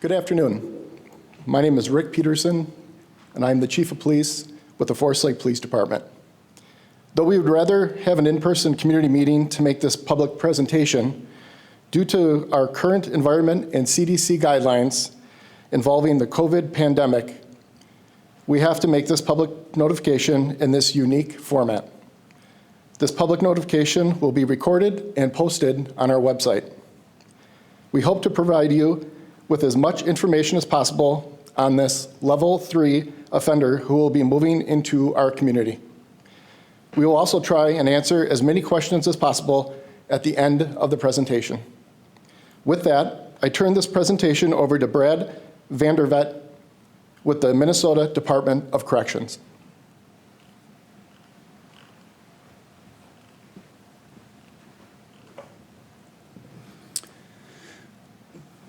Good afternoon. My name is Rick Peterson, and I'm the Chief of Police with the Forest Lake Police Department. Though we would rather have an in-person community meeting to make this public presentation, due to our current environment and CDC guidelines involving the COVID pandemic, we have to make this public notification in this unique format. This public notification will be recorded and posted on our website. We hope to provide you with as much information as possible on this level 3 offender who will be moving into our community. We will also try and answer as many questions as possible at the end of the presentation. With that, I turn this presentation over to Brad Vandervet with the Minnesota Department of Corrections.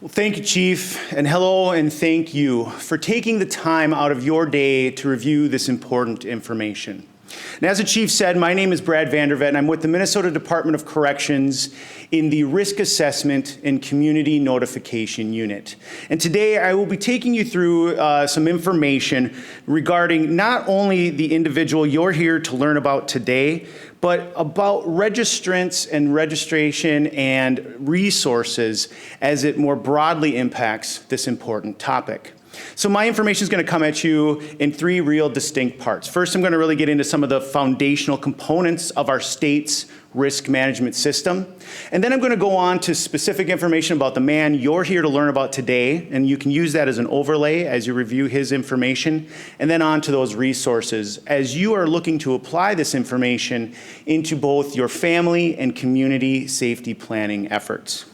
Well, thank you, Chief, and hello and thank you for taking the time out of your day to review this important information. And as the Chief said, my name is Brad Vandervet, and I'm with the Minnesota Department of Corrections in the Risk Assessment and Community Notification Unit. And today I will be taking you through some information regarding not only the individual you're here to learn about today, but about registrants and registration and resources as it more broadly impacts this important topic. So my information is going to come at you in 3 real distinct parts. First, I'm going to really get into some of the foundational components of our state's risk management system. And then I'm going to go on to specific information about the man you're here to learn about today, and you can use that as an overlay as you review his information, and then on to those resources as you are looking to apply this information into both your family and community safety planning efforts.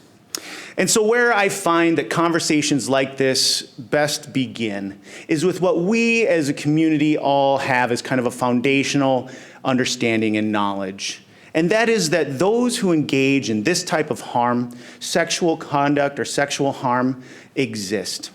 And so where I find that conversations like this best begin is with what we as a community all have as kind of a foundational understanding and knowledge. And that is that those who engage in this type of harm, sexual conduct or sexual harm, exist.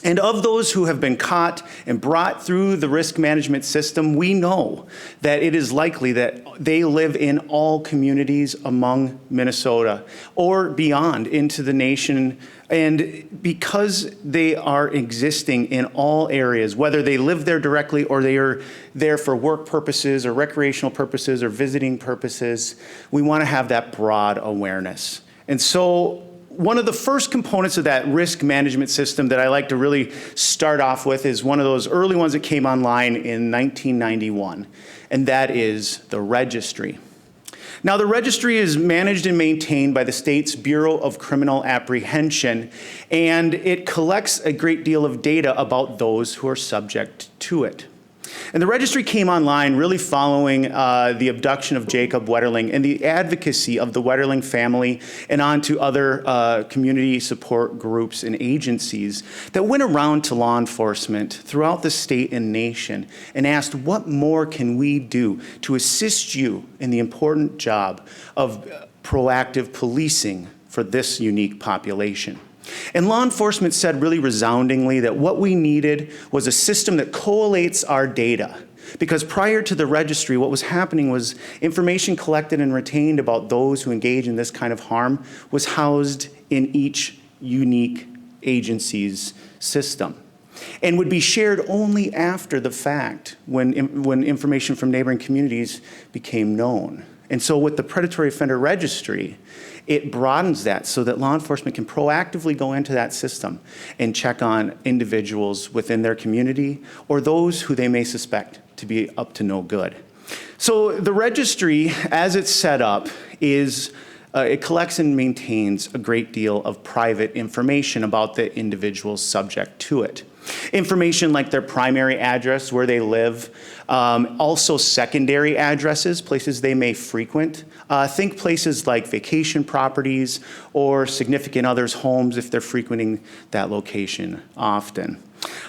And of those who have been caught and brought through the risk management system, we know that it is likely that they live in all communities among Minnesota or beyond into the nation. And because they are existing in all areas, whether they live there directly or they are there for work purposes or recreational purposes or visiting purposes, we want to have that broad awareness. And so one of the first components of that risk management system that I like to really start off with is one of those early ones that came online in 1991, and that is the registry. Now, the registry is managed and maintained by the state's Bureau of Criminal Apprehension, and it collects a great deal of data about those who are subject to it. And the registry came online really following the abduction of Jacob Wetterling and the advocacy of the Wetterling family and on to other community support groups and agencies that went around to law enforcement throughout the state and nation and asked, what more can we do to assist you in the important job of proactive policing for this unique population? And law enforcement said really resoundingly that what we needed was a system that collates our data. Because prior to the registry, what was happening was information collected and retained about those who engage in this kind of harm was housed in each unique agency's system and would be shared only after the fact when information from neighboring communities became known. And so with the Predatory Offender Registry, it broadens that so that law enforcement can proactively go into that system and check on individuals within their community or those who they may suspect to be up to no good. So the registry, as it's set up, is it collects and maintains a great deal of private information about the individuals subject to it. Information like their primary address, where they live, also secondary addresses, places they may frequent. Think places like vacation properties or significant others' homes if they're frequenting that location often.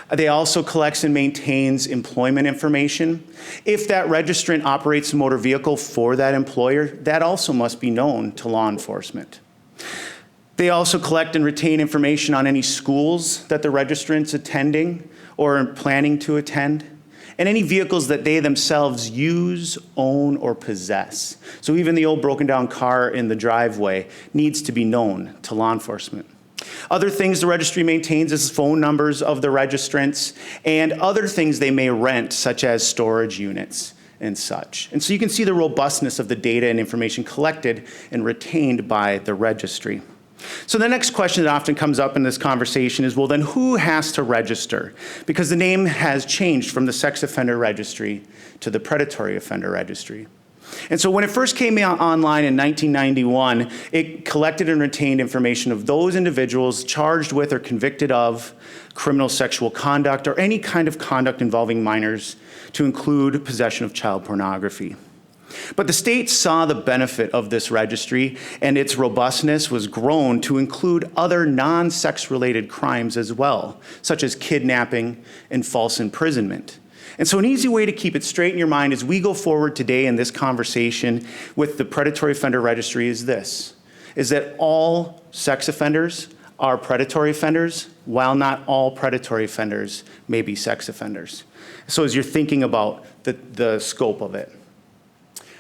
They also collects and maintains employment information. If that registrant operates a motor vehicle for that employer, that also must be known to law enforcement. They also collect and retain information on any schools that the registrant's attending or planning to attend, and any vehicles that they themselves use, own, or possess. So even the old broken down car in the driveway needs to be known to law enforcement. Other things the registry maintains is phone numbers of the registrants and other things they may rent, such as storage units and such. And so you can see the robustness of the data and information collected and retained by the registry. So the next question that often comes up in this conversation is, well, then who has to register? Because the name has changed from the sex offender registry to the predatory offender registry. And so when it first came out online in 1991, it collected and retained information of those individuals charged with or convicted of criminal sexual conduct or any kind of conduct involving minors, to include possession of child pornography. But the state saw the benefit of this registry, and its robustness was grown to include other non-sex related crimes as well, such as kidnapping and false imprisonment. And so an easy way to keep it straight in your mind as we go forward today in this conversation with the predatory offender registry is this, is that all sex offenders are predatory offenders, while not all predatory offenders may be sex offenders. So as you're thinking about the scope of it.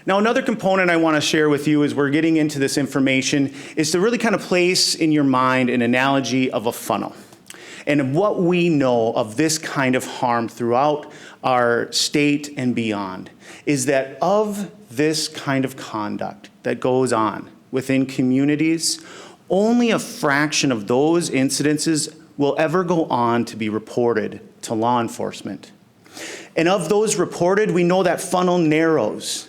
Now, another component I want to share with you as we're getting into this information is to really kind of place in your mind an analogy of a funnel. And what we know of this kind of harm throughout our state and beyond is that of this kind of conduct that goes on within communities, only a fraction of those incidences will ever go on to be reported to law enforcement. And of those reported, we know that funnel narrows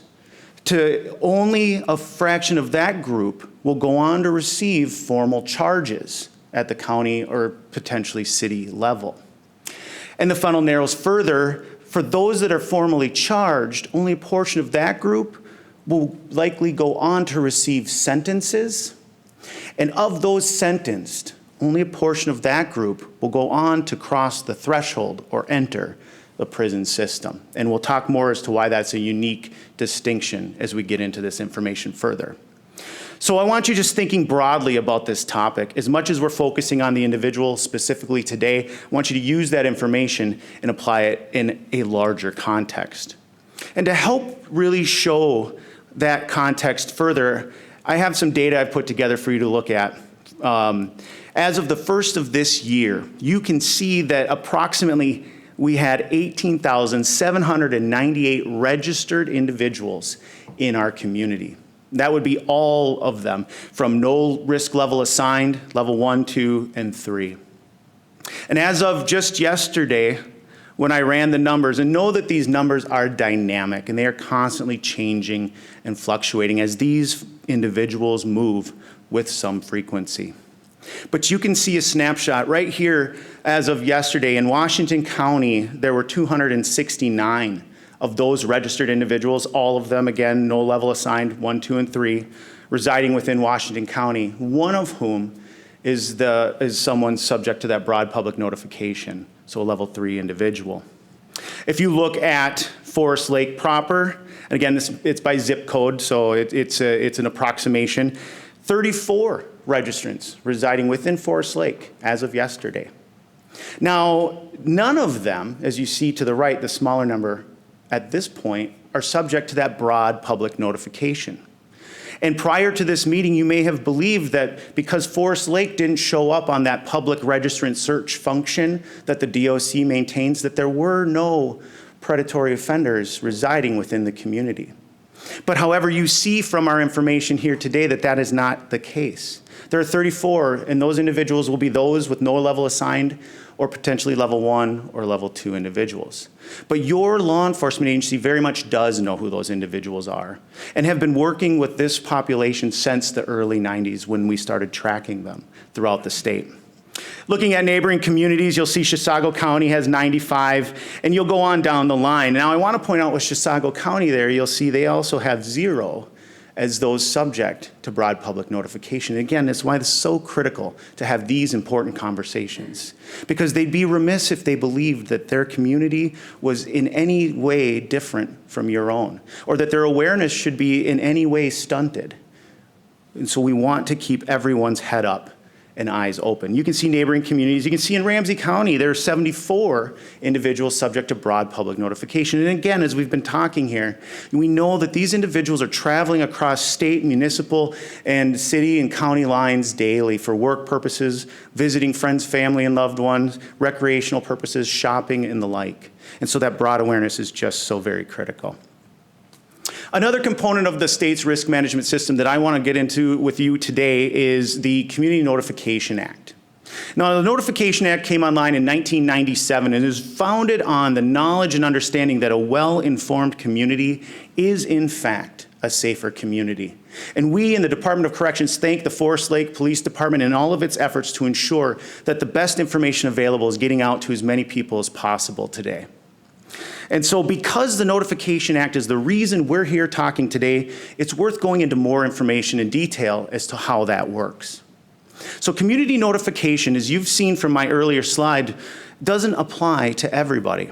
to only a fraction of that group will go on to receive formal charges at the county or potentially city level. And the funnel narrows further. For those that are formally charged, only a portion of that group will likely go on to receive sentences. And of those sentenced, only a portion of that group will go on to cross the threshold or enter the prison system. And we'll talk more as to why that's a unique distinction as we get into this information further. So I want you just thinking broadly about this topic. As much as we're focusing on the individual specifically today, I want you to use that information and apply it in a larger context. And to help really show that context further, I have some data I've put together for you to look at. As of the first of this year, you can see that approximately we had 18,798 registered individuals in our community. That would be all of them from no risk level assigned, level 1, 2, and 3. And as of just yesterday, when I ran the numbers, and know that these numbers are dynamic and they are constantly changing and fluctuating as these individuals move with some frequency. But you can see a snapshot right here as of yesterday. In Washington County, there were 269 of those registered individuals, all of them, again, no level assigned, 1, 2, and 3, residing within Washington County, one of whom is someone subject to that broad public notification, so a level 3 individual. If you look at Forest Lake proper, and again, it's by zip code, so it's an approximation, 34 registrants residing within Forest Lake as of yesterday. Now, none of them, as you see to the right, the smaller number at this point, are subject to that broad public notification. And prior to this meeting, you may have believed that because Forest Lake didn't show up on that public registrant search function that the DOC maintains, that there were no predatory offenders residing within the community. But however, you see from our information here today that that is not the case. There are 34, and those individuals will be those with no level assigned or potentially level 1 or level 2 individuals. But your law enforcement agency very much does know who those individuals are and have been working with this population since the early 90s when we started tracking them throughout the state. Looking at neighboring communities, you'll see Chisago County has 95, and you'll go on down the line. Now, I want to point out with Chisago County there, you'll see they also have 0 as those subject to broad public notification. Again, that's why it's so critical to have these important conversations, because they'd be remiss if they believed that their community was in any way different from your own, or that their awareness should be in any way stunted. And so we want to keep everyone's head up and eyes open. You can see neighboring communities. You can see in Ramsey County, there are 74 individuals subject to broad public notification. And again, as we've been talking here, we know that these individuals are traveling across state, municipal, and city and county lines daily for work purposes, visiting friends, family, and loved ones, recreational purposes, shopping, and the like. And so that broad awareness is just so very critical. Another component of the state's risk management system that I want to get into with you today is the Community Notification Act. Now, the Notification Act came online in 1997 and is founded on the knowledge and understanding that a well-informed community is, in fact, a safer community. And we in the Department of Corrections thank the Forest Lake Police Department and all of its efforts to ensure that the best information available is getting out to as many people as possible today. And so because the Notification Act is the reason we're here talking today, it's worth going into more information in detail as to how that works. So community notification, as you've seen from my earlier slide, doesn't apply to everybody.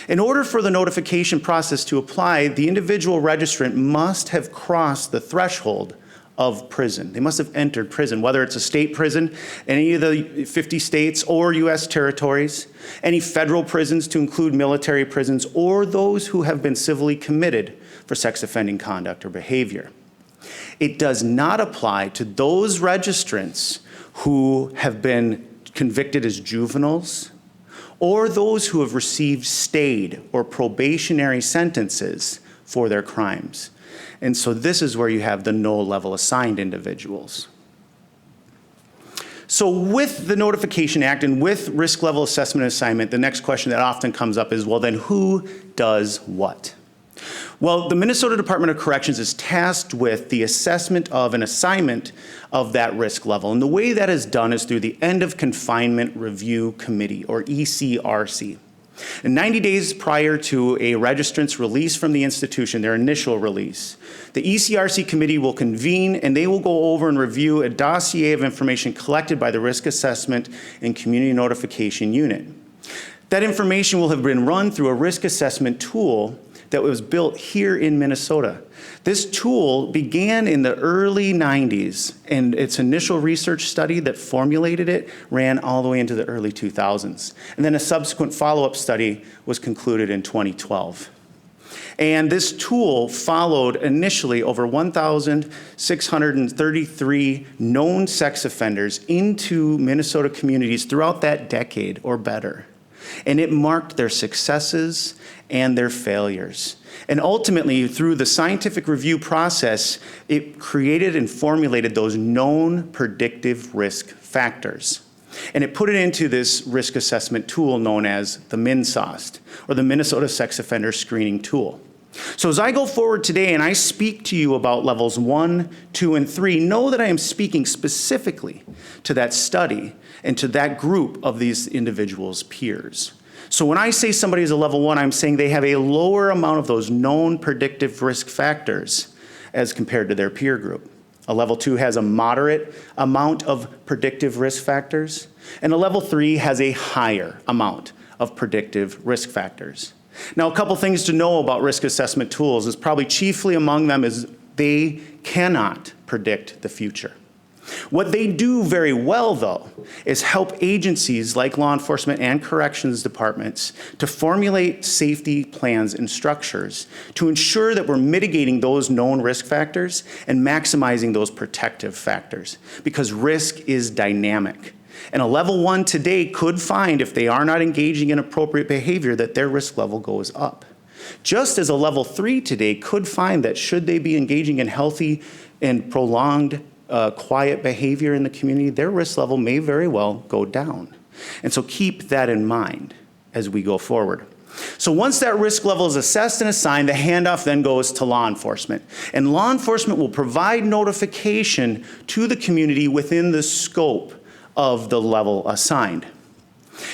In order for the notification process to apply, the individual registrant must have crossed the threshold of prison. They must have entered prison, whether it's a state prison, any of the 50 states or U.S. territories, any federal prisons to include military prisons, or those who have been civilly committed for sex offending conduct or behavior. It does not apply to those registrants who have been convicted as juveniles or those who have received stayed or probationary sentences for their crimes. And so this is where you have the no level assigned individuals. So with the Notification Act and with risk level assessment and assignment, the next question that often comes up is, well, then who does what? Well, the Minnesota Department of Corrections is tasked with the assessment of an assignment of that risk level. And the way that is done is through the End of Confinement Review Committee, or ECRC. And 90 days prior to a registrant's release from the institution, their initial release, the ECRC committee will convene and they will go over and review a dossier of information collected by the Risk Assessment and Community Notification Unit. That information will have been run through a risk assessment tool that was built here in Minnesota. This tool began in the early 90s, and its initial research study that formulated it ran all the way into the early 2000s. And then a subsequent follow-up study was concluded in 2012. And this tool followed initially over 1,633 known sex offenders into Minnesota communities throughout that decade or better. And it marked their successes and their failures. And ultimately, through the scientific review process, it created and formulated those known predictive risk factors. And it put it into this risk assessment tool known as the MinSOST, or the Minnesota Sex Offender Screening Tool. So as I go forward today and I speak to you about levels 1, 2, and 3, know that I am speaking specifically to that study and to that group of these individuals' peers. So when I say somebody is a level 1, I'm saying they have a lower amount of those known predictive risk factors as compared to their peer group. A level 2 has a moderate amount of predictive risk factors, and a level 3 has a higher amount of predictive risk factors. Now, a couple things to know about risk assessment tools is probably chiefly among them is they cannot predict the future. What they do very well, though, is help agencies like law enforcement and corrections departments to formulate safety plans and structures to ensure that we're mitigating those known risk factors and maximizing those protective factors, because risk is dynamic. And a level 1 today could find, if they are not engaging in appropriate behavior, that their risk level goes up. Just as a level 3 today could find that should they be engaging in healthy and prolonged quiet behavior in the community, their risk level may very well go down. And so keep that in mind as we go forward. So once that risk level is assessed and assigned, the handoff then goes to law enforcement. And law enforcement will provide notification to the community within the scope of the level assigned.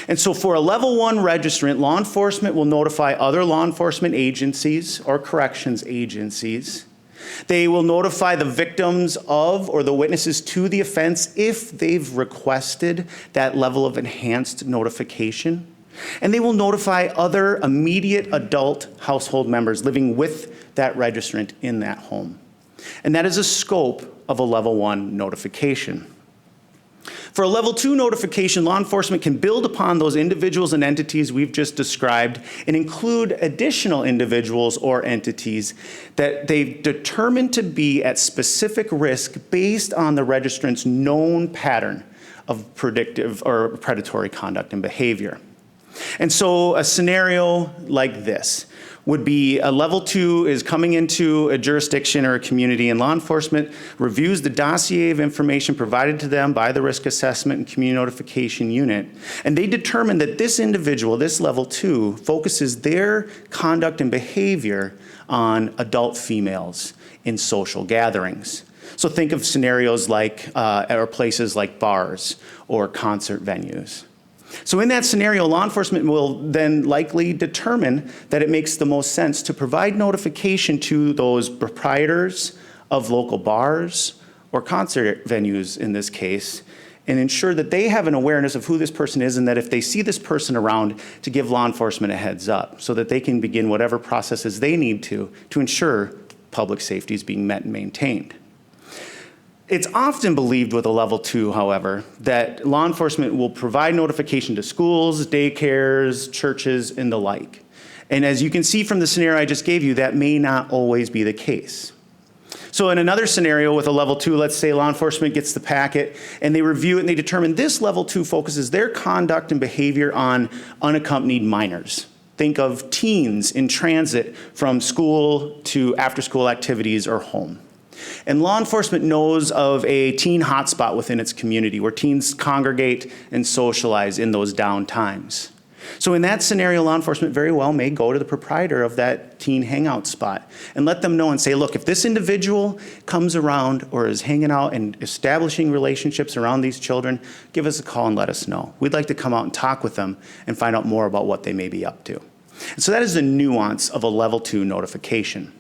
And so for a level 1 registrant, law enforcement will notify other law enforcement agencies or corrections agencies. They will notify the victims of or the witnesses to the offense if they've requested that level of enhanced notification. And they will notify other immediate adult household members living with that registrant in that home. And that is a scope of a level 1 notification. For a level 2 notification, law enforcement can build upon those individuals and entities we've just described and include additional individuals or entities that they've determined to be at specific risk based on the registrant's known pattern of predictive or predatory conduct and behavior. And so a scenario like this would be a level 2 is coming into a jurisdiction or a community, and law enforcement reviews the dossier of information provided to them by the risk assessment and community notification unit, and they determine that this individual, this level 2, focuses their conduct and behavior on adult females in social gatherings. So think of scenarios like, or places like bars or concert venues. So in that scenario, law enforcement will then likely determine that it makes the most sense to provide notification to those proprietors of local bars or concert venues in this case, and ensure that they have an awareness of who this person is, and that if they see this person around, to give law enforcement a heads up so that they can begin whatever processes they need to ensure public safety is being met and maintained. It's often believed with a level 2, however, that law enforcement will provide notification to schools, daycares, churches, and the like. And as you can see from the scenario I just gave you, that may not always be the case. So in another scenario with a level 2, let's say law enforcement gets the packet and they review it and they determine this level 2 focuses their conduct and behavior on unaccompanied minors. Think of teens in transit from school to after-school activities or home. And law enforcement knows of a teen hotspot within its community where teens congregate and socialize in those down times. So in that scenario, law enforcement very well may go to the proprietor of that teen hangout spot and let them know and say, look, if this individual comes around or is hanging out and establishing relationships around these children, give us a call and let us know. We'd like to come out and talk with them and find out more about what they may be up to. And so that is the nuance of a level 2 notification.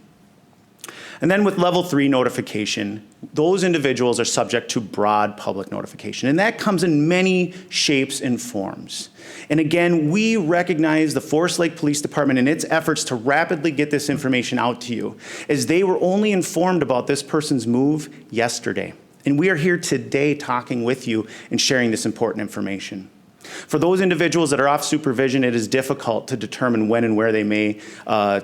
And then with level 3 notification, those individuals are subject to broad public notification. And that comes in many shapes and forms. And again, we recognize the Forest Lake Police Department and its efforts to rapidly get this information out to you, as they were only informed about this person's move yesterday. And we are here today talking with you and sharing this important information. For those individuals that are off supervision, it is difficult to determine when and where they may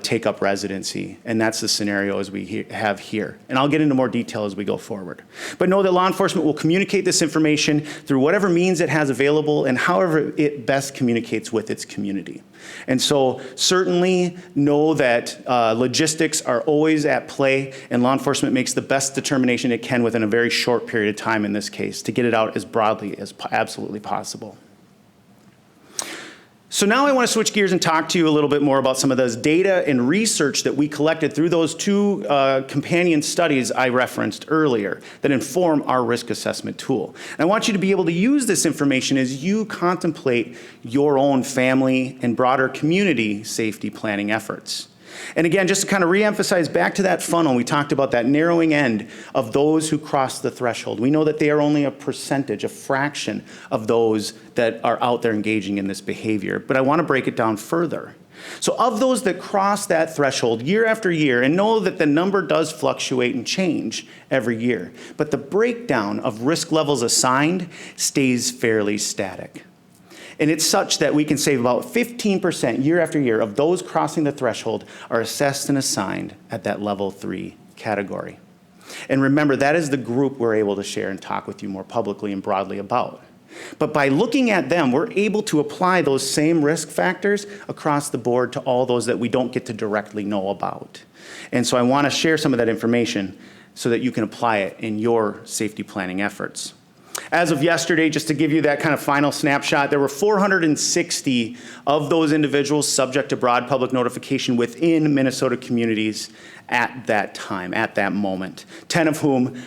take up residency. And that's the scenario as we have here. And I'll get into more detail as we go forward. But know that law enforcement will communicate this information through whatever means it has available and however it best communicates with its community. And so certainly know that logistics are always at play, and law enforcement makes the best determination it can within a very short period of time in this case to get it out as broadly as absolutely possible. So now I want to switch gears and talk to you a little bit more about some of those data and research that we collected through those 2 companion studies I referenced earlier that inform our risk assessment tool. And I want you to be able to use this information as you contemplate your own family and broader community safety planning efforts. And again, just to kind of reemphasize back to that funnel, we talked about that narrowing end of those who cross the threshold. We know that they are only a percentage, a fraction of those that are out there engaging in this behavior. But I want to break it down further. So of those that cross that threshold year after year, and know that the number does fluctuate and change every year, but the breakdown of risk levels assigned stays fairly static. And it's such that we can say about 15% year after year of those crossing the threshold are assessed and assigned at that level 3 category. And remember, that is the group we're able to share and talk with you more publicly and broadly about. But by looking at them, we're able to apply those same risk factors across the board to all those that we don't get to directly know about. And so I want to share some of that information so that you can apply it in your safety planning efforts. As of yesterday, just to give you that kind of final snapshot, there were 460 of those individuals subject to broad public notification within Minnesota communities at that time, at that moment, 10 of whom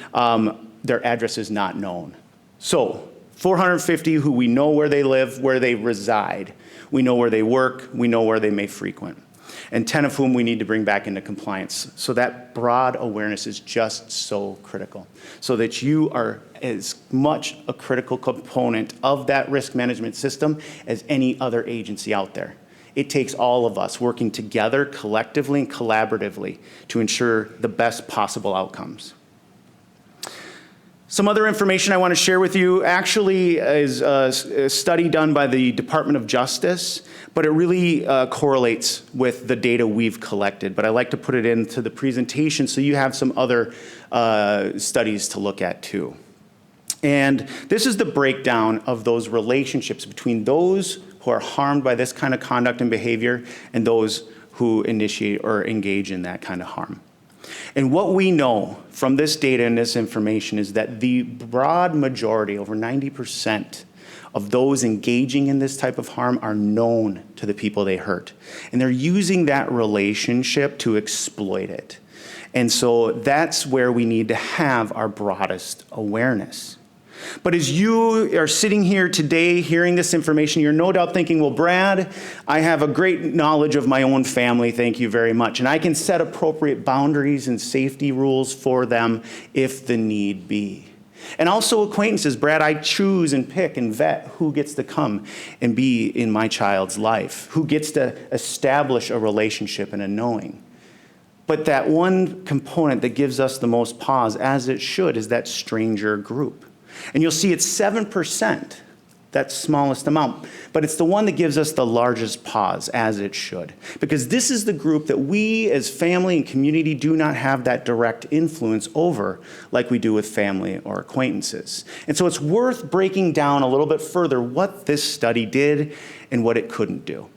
their address is not known. So 450 who we know where they live, where they reside. We know where they work. We know where they may frequent. And 10 of whom we need to bring back into compliance. So that broad awareness is just so critical, so that you are as much a critical component of that risk management system as any other agency out there. It takes all of us working together collectively and collaboratively to ensure the best possible outcomes. Some other information I want to share with you actually is a study done by the Department of Justice, but it really correlates with the data we've collected. But I like to put it into the presentation so you have some other studies to look at too. And this is the breakdown of those relationships between those who are harmed by this kind of conduct and behavior and those who initiate or engage in that kind of harm. And what we know from this data and this information is that the broad majority, over 90%, of those engaging in this type of harm are known to the people they hurt. And they're using that relationship to exploit it. And so that's where we need to have our broadest awareness. But as you are sitting here today hearing this information, you're no doubt thinking, well, Brad, I have a great knowledge of my own family, thank you very much. And I can set appropriate boundaries and safety rules for them if the need be. And also acquaintances, Brad, I choose and pick and vet who gets to come and be in my child's life, who gets to establish a relationship and a knowing. But that one component that gives us the most pause, as it should, is that stranger group. And you'll see it's 7%, that smallest amount. But it's the one that gives us the largest pause, as it should. Because this is the group that we as family and community do not have that direct influence over like we do with family or acquaintances. And so it's worth breaking down a little bit further what this study did and what it couldn't do.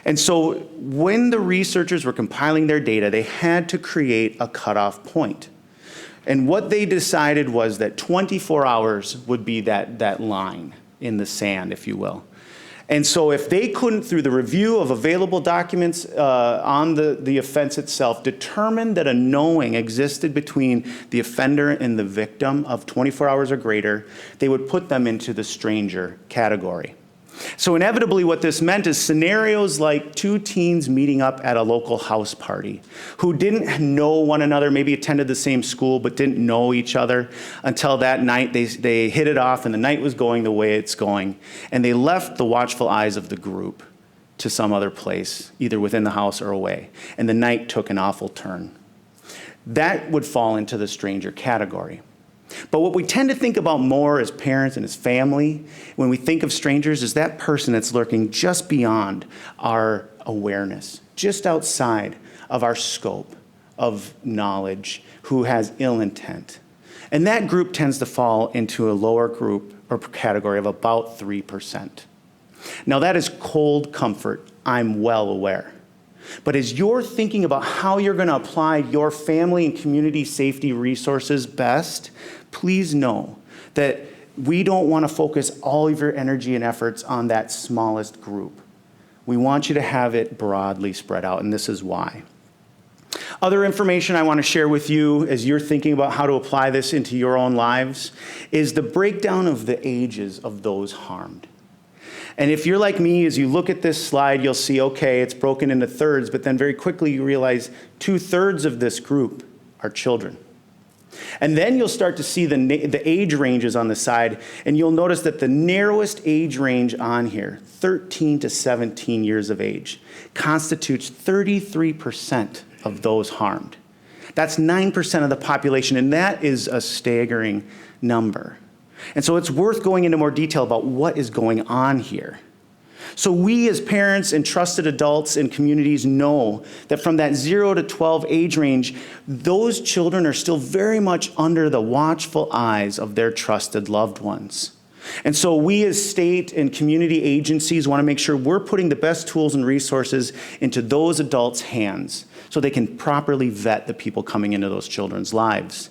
And so when the researchers were compiling their data, they had to create a cutoff point. And what they decided was that 24 hours would be that line in the sand, if you will. And so if they couldn't, through the review of available documents on the offense itself, determine that a knowing existed between the offender and the victim of 24 hours or greater, they would put them into the stranger category. So inevitably what this meant is scenarios like two teens meeting up at a local house party who didn't know one another, maybe attended the same school but didn't know each other until that night they hit it off and the night was going the way it's going. And they left the watchful eyes of the group to some other place, either within the house or away. And the night took an awful turn. That would fall into the stranger category. But what we tend to think about more as parents and as family, when we think of strangers, is that person that's lurking just beyond our awareness, just outside of our scope of knowledge, who has ill intent. And that group tends to fall into a lower group or category of about 3%. Now that is cold comfort, I'm well aware. But as you're thinking about how you're going to apply your family and community safety resources best, please know that we don't want to focus all of your energy and efforts on that smallest group. We want you to have it broadly spread out, and this is why. Other information I want to share with you as you're thinking about how to apply this into your own lives is the breakdown of the ages of those harmed. And if you're like me, as you look at this slide, you'll see, okay, it's broken into thirds, but then very quickly you realize 2/3 of this group are children. And then you'll start to see the age ranges on the side, and you'll notice that the narrowest age range on here, 13 to 17 years of age, constitutes 33% of those harmed. That's 9% of the population, and that is a staggering number. And so it's worth going into more detail about what is going on here. So we as parents and trusted adults in communities know that from that 0 to 12 age range, those children are still very much under the watchful eyes of their trusted loved ones. And so we as state and community agencies want to make sure we're putting the best tools and resources into those adults' hands so they can properly vet the people coming into those children's lives.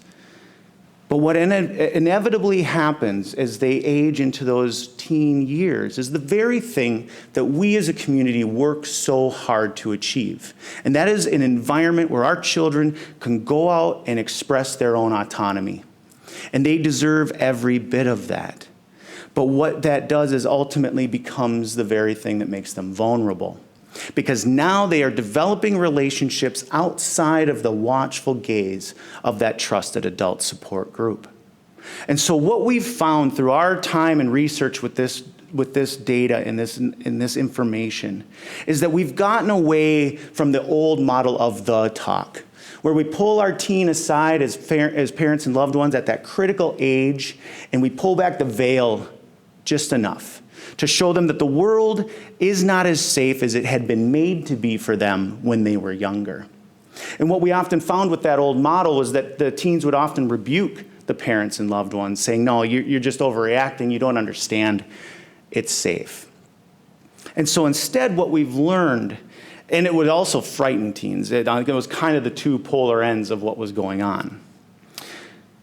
But what inevitably happens as they age into those teen years is the very thing that we as a community work so hard to achieve. And that is an environment where our children can go out and express their own autonomy. And they deserve every bit of that. But what that does is ultimately becomes the very thing that makes them vulnerable. Because now they are developing relationships outside of the watchful gaze of that trusted adult support group. And so what we've found through our time and research with this data and this information is that we've gotten away from the old model of the talk, where we pull our teen aside as parents and loved ones at that critical age, and we pull back the veil just enough to show them that the world is not as safe as it had been made to be for them when they were younger. And what we often found with that old model was that the teens would often rebuke the parents and loved ones, saying, no, you're just overreacting, you don't understand, it's safe. And so instead what we've learned, and it would also frighten teens, it was kind of the two polar ends of what was going on.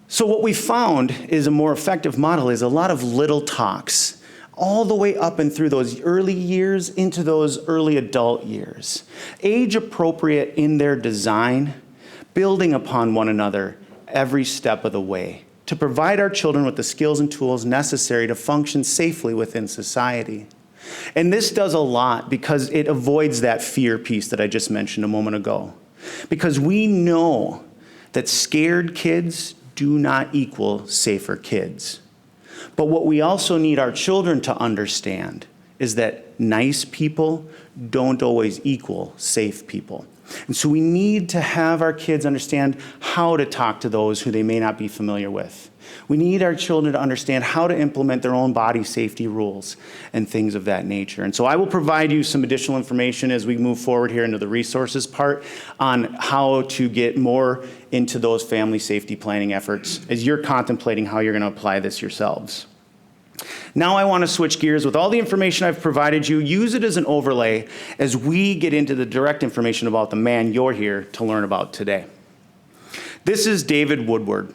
So what we found is a more effective model is a lot of little talks, all the way up and through those early years into those early adult years. Age appropriate in their design, building upon one another every step of the way to provide our children with the skills and tools necessary to function safely within society. And this does a lot because it avoids that fear piece that I just mentioned a moment ago. Because we know that scared kids do not equal safer kids. But what we also need our children to understand is that nice people don't always equal safe people. And so we need to have our kids understand how to talk to those who they may not be familiar with. We need our children to understand how to implement their own body safety rules and things of that nature. And so I will provide you some additional information as we move forward here into the resources part on how to get more into those family safety planning efforts as you're contemplating how you're going to apply this yourselves. Now I want to switch gears. With all the information I've provided you, use it as an overlay as we get into the direct information about the man you're here to learn about today. This is David Woodward.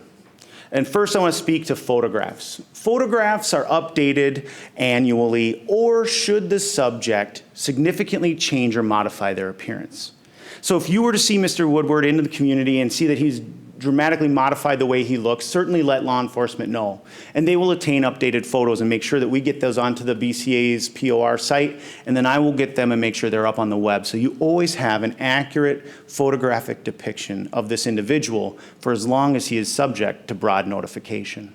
And first I want to speak to photographs. Photographs are updated annually or should the subject significantly change or modify their appearance. So if you were to see Mr. Woodward into the community and see that he's dramatically modified the way he looks, certainly let law enforcement know. And they will obtain updated photos and make sure that we get those onto the BCA's POR site, and then I will get them and make sure they're up on the web. So you always have an accurate photographic depiction of this individual for as long as he is subject to broad notification.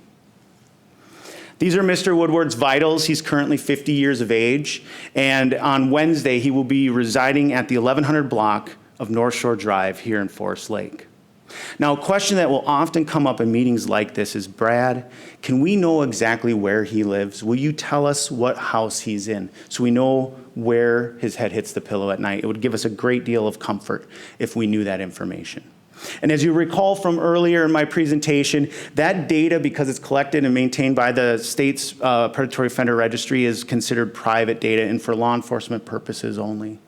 These are Mr. Woodward's vitals. He's currently 50 years of age, and on Wednesday he will be residing at the 1100 block of North Shore Drive here in Forest Lake. Now, a question that will often come up in meetings like this is, Brad, can we know exactly where he lives? Will you tell us what house he's in so we know where his head hits the pillow at night? It would give us a great deal of comfort if we knew that information. And as you recall from earlier in my presentation, that data, because it's collected and maintained by the state's predatory offender registry, is considered private data and for law enforcement purposes only.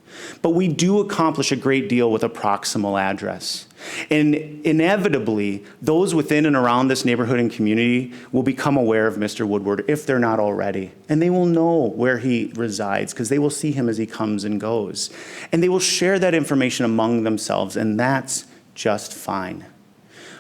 But we do accomplish a great deal with a proximal address. And inevitably, those within and around this neighborhood and community will become aware of Mr. Woodward if they're not already. And they will know where he resides because they will see him as he comes and goes. And they will share that information among themselves, and that's just fine.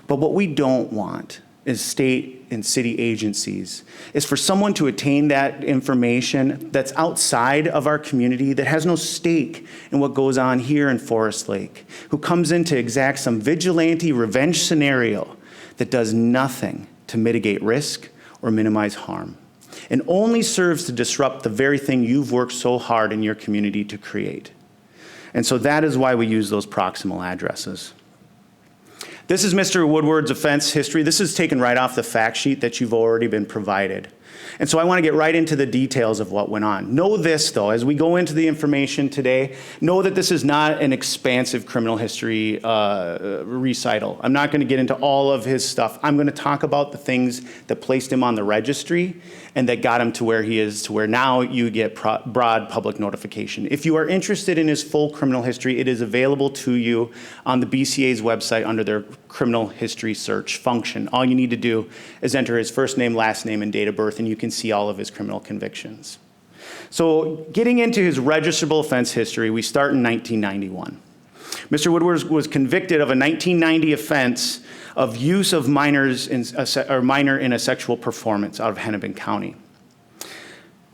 But what we don't want is state and city agencies is for someone to attain that information that's outside of our community, that has no stake in what goes on here in Forest Lake, who comes in to exact some vigilante revenge scenario that does nothing to mitigate risk or minimize harm, and only serves to disrupt the very thing you've worked so hard in your community to create. And so that is why we use those proximal addresses. This is Mr. Woodward's offense history. This is taken right off the fact sheet that you've already been provided. And so I want to get right into the details of what went on. Know this, though, as we go into the information today, know that this is not an expansive criminal history recital. I'm not going to get into all of his stuff. I'm going to talk about the things that placed him on the registry and that got him to where he is, to where now you get broad public notification. If you are interested in his full criminal history, it is available to you on the BCA's website under their criminal history search function. All you need to do is enter his first name, last name, and date of birth, and you can see all of his criminal convictions. So getting into his registrable offense history, we start in 1991. Mr. Woodward was convicted of a 1990 offense of use of minors minor in a sexual performance out of Hennepin County.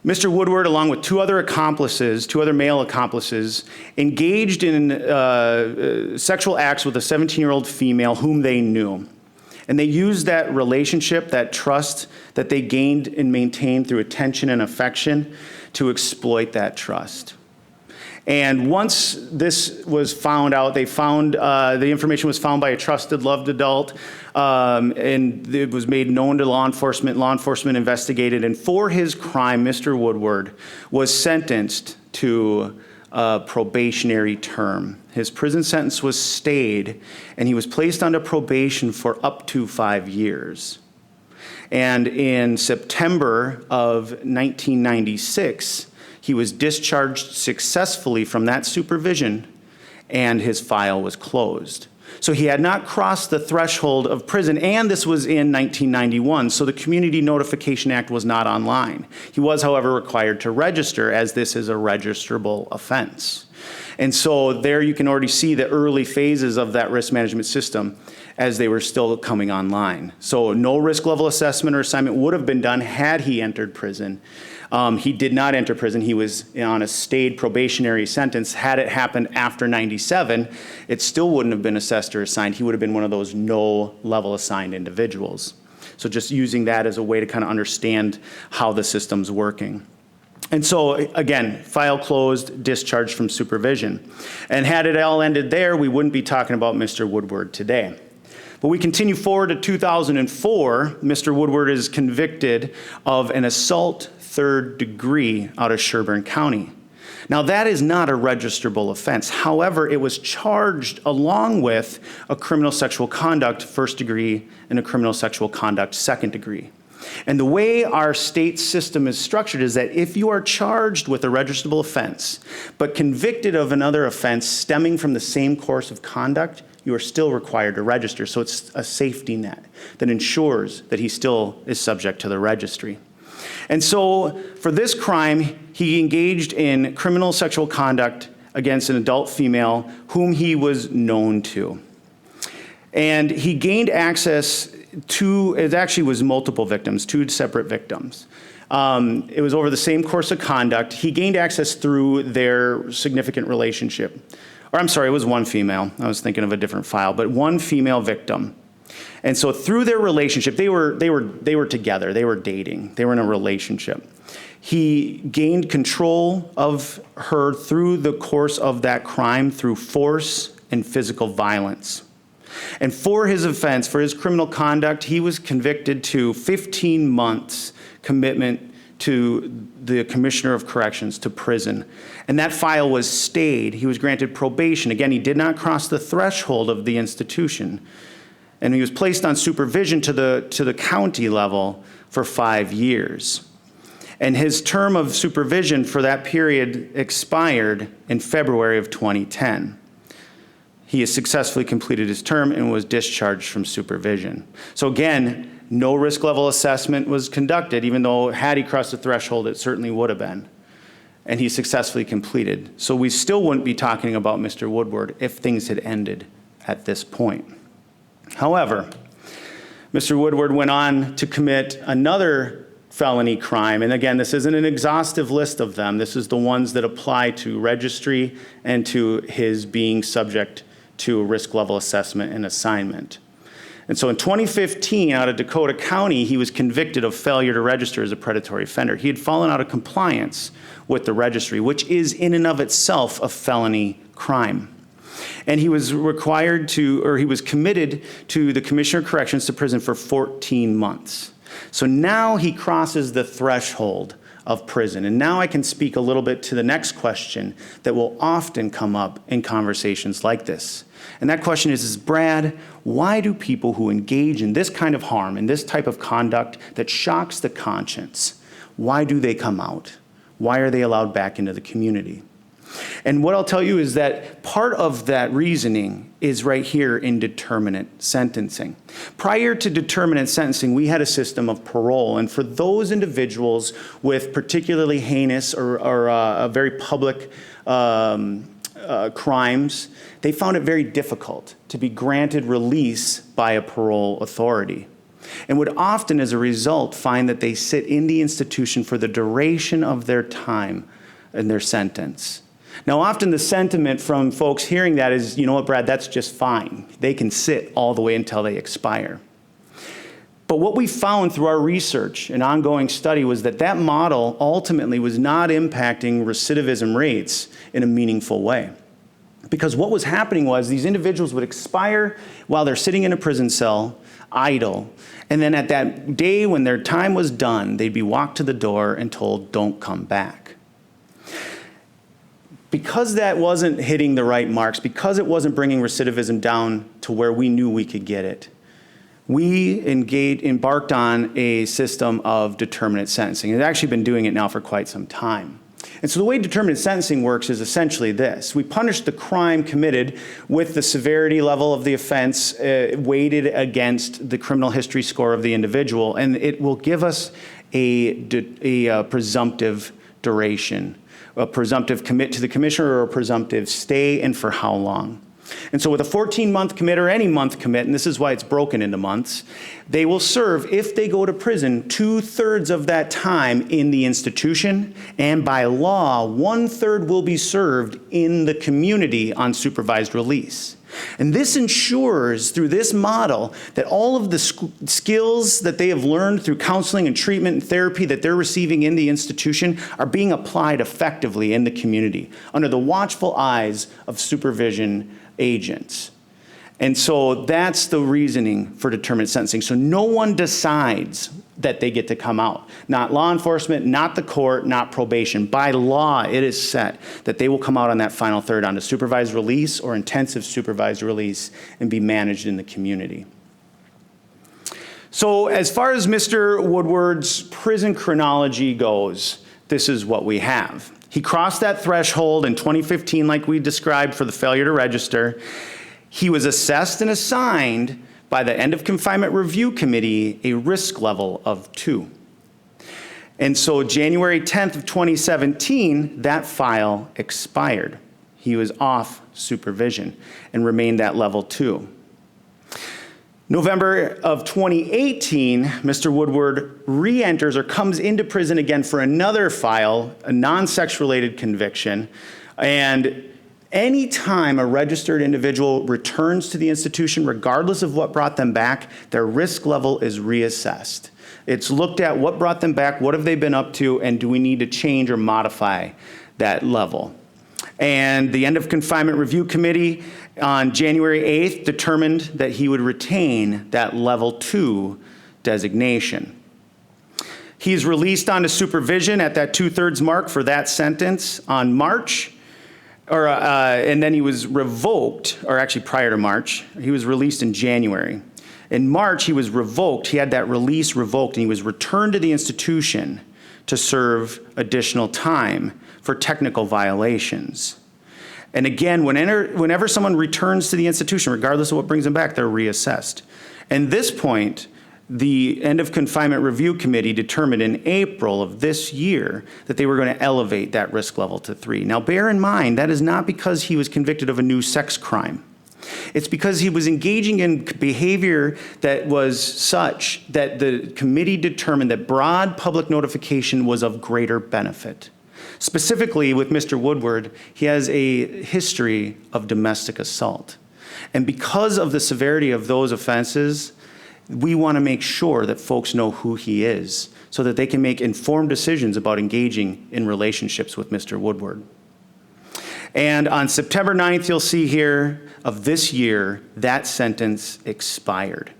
Mr. Woodward, along with two other male accomplices, engaged in sexual acts with a 17-year-old female whom they knew. And they used that relationship, that trust that they gained and maintained through attention and affection to exploit that trust. And once this was found out, they found the information was found by a trusted, loved adult, and it was made known to law enforcement. Law enforcement investigated, and for his crime, Mr. Woodward was sentenced to a probationary term. His prison sentence was stayed, and he was placed under probation for up to 5 years. And in September of 1996, he was discharged successfully from that supervision, and his file was closed. So he had not crossed the threshold of prison, and this was in 1991, so the Community Notification Act was not online. He was, however, required to register, as this is a registrable offense. And so there you can already see the early phases of that risk management system as they were still coming online. So no risk level assessment or assignment would have been done had he entered prison. He did not enter prison. He was on a stayed probationary sentence. Had it happened after 97, it still wouldn't have been assessed or assigned. He would have been one of those no level assigned individuals. So just using that as a way to kind of understand how the system's working. And so, again, file closed, discharged from supervision. And had it all ended there, we wouldn't be talking about Mr. Woodward today. But we continue forward to 2004. Mr. Woodward is convicted of an assault third degree out of Sherburne County. Now, that is not a registrable offense. However, it was charged along with a criminal sexual conduct first degree and a criminal sexual conduct second degree. And the way our state system is structured is that if you are charged with a registrable offense, but convicted of another offense stemming from the same course of conduct, you are still required to register. So it's a safety net that ensures that he still is subject to the registry. And so for this crime, he engaged in criminal sexual conduct against an adult female whom he was known to. And he gained access to, it actually was multiple victims, 2 separate victims. It was over the same course of conduct. He gained access through their significant relationship. Or I'm sorry, it was one female. I was thinking of a different file, but one female victim. And so through their relationship, they were together, they were dating, they were in a relationship. He gained control of her through the course of that crime through force and physical violence. And for his offense, for his criminal conduct, he was convicted to 15 months commitment to the Commissioner of Corrections, to prison. And that file was stayed. He was granted probation. Again, he did not cross the threshold of the institution. And he was placed on supervision to the county level for 5 years. And his term of supervision for that period expired in February of 2010. He has successfully completed his term and was discharged from supervision. So again, no risk level assessment was conducted, even though had he crossed the threshold, it certainly would have been. And he successfully completed. So we still wouldn't be talking about Mr. Woodward if things had ended at this point. However, Mr. Woodward went on to commit another felony crime. And again, this isn't an exhaustive list of them. This is the ones that apply to registry and to his being subject to a risk level assessment and assignment. And so in 2015, out of Dakota County, he was convicted of failure to register as a predatory offender. He had fallen out of compliance with the registry, which is in and of itself a felony crime. And he was required to, or he was committed to the Commissioner of Corrections to prison for 14 months. So now he crosses the threshold of prison. And now I can speak a little bit to the next question that will often come up in conversations like this. And that question is Brad, why do people who engage in this kind of harm, in this type of conduct that shocks the conscience, why do they come out? Why are they allowed back into the community? And what I'll tell you is that part of that reasoning is right here in determinate sentencing. Prior to determinate sentencing, we had a system of parole. And for those individuals with particularly heinous or very public crimes, they found it very difficult to be granted release by a parole authority, and would often, as a result, find that they sit in the institution for the duration of their time and their sentence. Now, often the sentiment from folks hearing that is, you know what, Brad, that's just fine. They can sit all the way until they expire. But what we found through our research and ongoing study was that that model ultimately was not impacting recidivism rates in a meaningful way. Because what was happening was these individuals would expire while they're sitting in a prison cell, idle, and then at that day when their time was done, they'd be walked to the door and told, don't come back. Because that wasn't hitting the right marks, because it wasn't bringing recidivism down to where we knew we could get it, we embarked on a system of determinate sentencing. We've actually been doing it now for quite some time. And so the way determinate sentencing works is essentially this. We punish the crime committed with the severity level of the offense weighted against the criminal history score of the individual, and it will give us a presumptive duration, a presumptive commit to the commissioner or a presumptive stay, and for how long. And so with a 14-month commit or any month commit, and this is why it's broken into months, they will serve, if they go to prison, 2/3 of that time in the institution, and by law, 1/3 will be served in the community on supervised release. And this ensures, through this model, that all of the skills that they have learned through counseling and treatment and therapy that they're receiving in the institution are being applied effectively in the community under the watchful eyes of supervision agents. And so that's the reasoning for determinate sentencing. So no one decides that they get to come out. Not law enforcement, not the court, not probation. By law, it is set that they will come out on that final third onto supervised release or intensive supervised release and be managed in the community. So as far as Mr. Woodward's prison chronology goes, this is what we have. He crossed that threshold in 2015, like we described, for the failure to register. He was assessed and assigned by the End of Confinement Review Committee a risk level of 2. And so January 10th of 2017, that file expired. He was off supervision and remained at level 2. November of 2018, Mr. Woodward re-enters or comes into prison again for another file, a non-sex related conviction. And any time a registered individual returns to the institution, regardless of what brought them back, their risk level is reassessed. It's looked at what brought them back, what have they been up to, and do we need to change or modify that level. And the End of Confinement Review Committee on January 8th determined that he would retain that level 2 designation. He's released onto supervision at that 2/3 mark for that sentence on March, and then he was revoked, or actually prior to March, he was released in January. In March, he was revoked, he had that release revoked, and he was returned to the institution to serve additional time for technical violations. And again, whenever someone returns to the institution, regardless of what brings them back, they're reassessed. And this point, the End of Confinement Review Committee determined in April of this year that they were going to elevate that risk level to 3. Now, bear in mind, that is not because he was convicted of a new sex crime. It's because he was engaging in behavior that was such that the committee determined that broad public notification was of greater benefit. Specifically, with Mr. Woodward, he has a history of domestic assault. And because of the severity of those offenses, we want to make sure that folks know who he is so that they can make informed decisions about engaging in relationships with Mr. Woodward. And on September 9th, you'll see here, of this year, that sentence expired.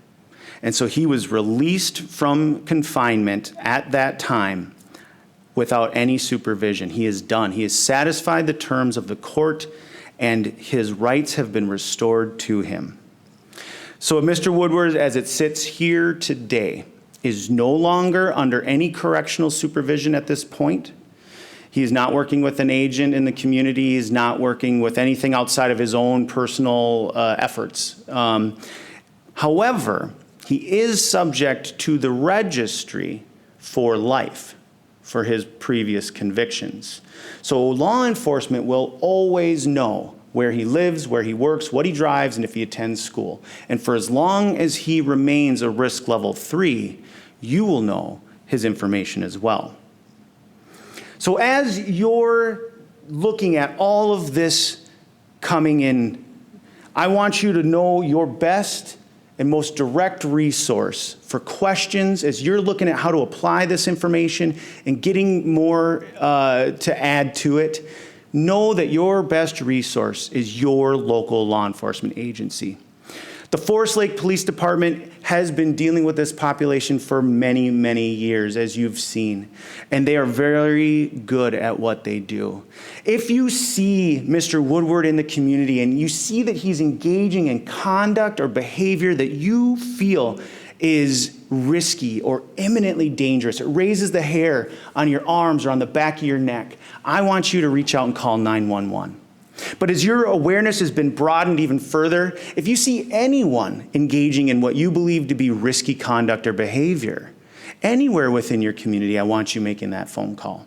And so he was released from confinement at that time without any supervision. He is done. He has satisfied the terms of the court, and his rights have been restored to him. So Mr. Woodward, as it sits here today, is no longer under any correctional supervision at this point. He is not working with an agent in the community. He is not working with anything outside of his own personal efforts. However, he is subject to the registry for life for his previous convictions. So law enforcement will always know where he lives, where he works, what he drives, and if he attends school. And for as long as he remains a risk level 3, you will know his information as well. So as you're looking at all of this coming in, I want you to know your best and most direct resource for questions as you're looking at how to apply this information and getting more to add to it. Know that your best resource is your local law enforcement agency. The Forest Lake Police Department has been dealing with this population for many, many years, as you've seen, and they are very good at what they do. If you see Mr. Woodward in the community and you see that he's engaging in conduct or behavior that you feel is risky or imminently dangerous, it raises the hair on your arms or on the back of your neck, I want you to reach out and call 911. But as your awareness has been broadened even further, if you see anyone engaging in what you believe to be risky conduct or behavior, anywhere within your community, I want you making that phone call.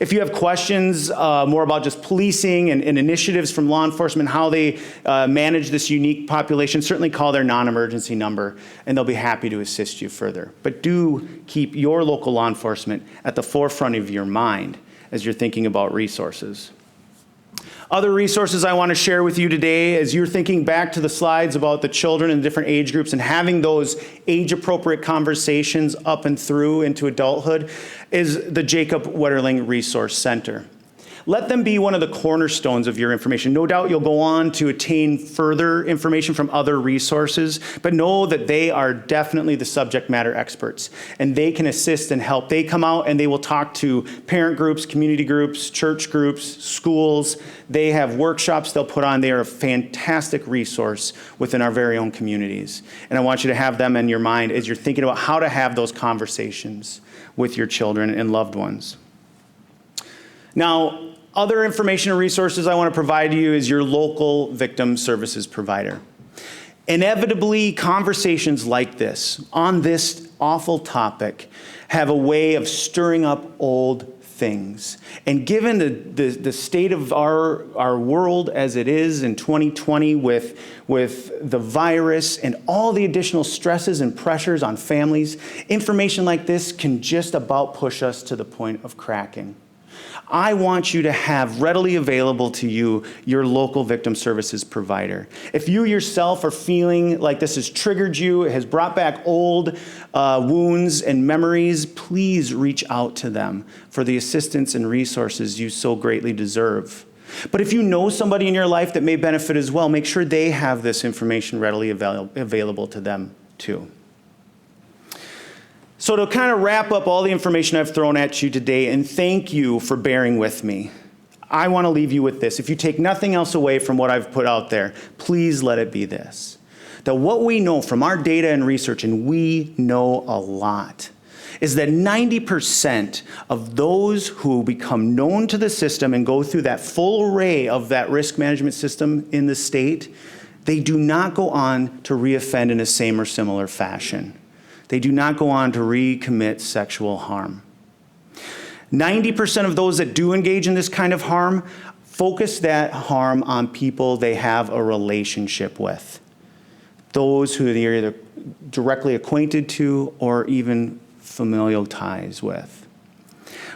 If you have questions more about just policing and initiatives from law enforcement, how they manage this unique population, certainly call their non-emergency number, and they'll be happy to assist you further. But do keep your local law enforcement at the forefront of your mind as you're thinking about resources. Other resources I want to share with you today, as you're thinking back to the slides about the children in different age groups and having those age-appropriate conversations up and through into adulthood, is the Jacob Wetterling Resource Center. Let them be one of the cornerstones of your information. No doubt you'll go on to attain further information from other resources, but know that they are definitely the subject matter experts, and they can assist and help. They come out and they will talk to parent groups, community groups, church groups, schools. They have workshops they'll put on. They are a fantastic resource within our very own communities. And I want you to have them in your mind as you're thinking about how to have those conversations with your children and loved ones. Now, other information and resources I want to provide to you is your local victim services provider. Inevitably, conversations like this, on this awful topic, have a way of stirring up old things. And given the state of our world as it is in 2020 with the virus and all the additional stresses and pressures on families, information like this can just about push us to the point of cracking. I want you to have readily available to you your local victim services provider. If you yourself are feeling like this has triggered you, it has brought back old wounds and memories, please reach out to them for the assistance and resources you so greatly deserve. But if you know somebody in your life that may benefit as well, make sure they have this information readily available to them too. So to kind of wrap up all the information I've thrown at you today, and thank you for bearing with me, I want to leave you with this. If you take nothing else away from what I've put out there, please let it be this. That what we know from our data and research, and we know a lot, is that 90% of those who become known to the system and go through that full array of that risk management system in the state, they do not go on to reoffend in a same or similar fashion. They do not go on to recommit sexual harm. 90% of those that do engage in this kind of harm focus that harm on people they have a relationship with. Those who they're either directly acquainted to or even familial ties with.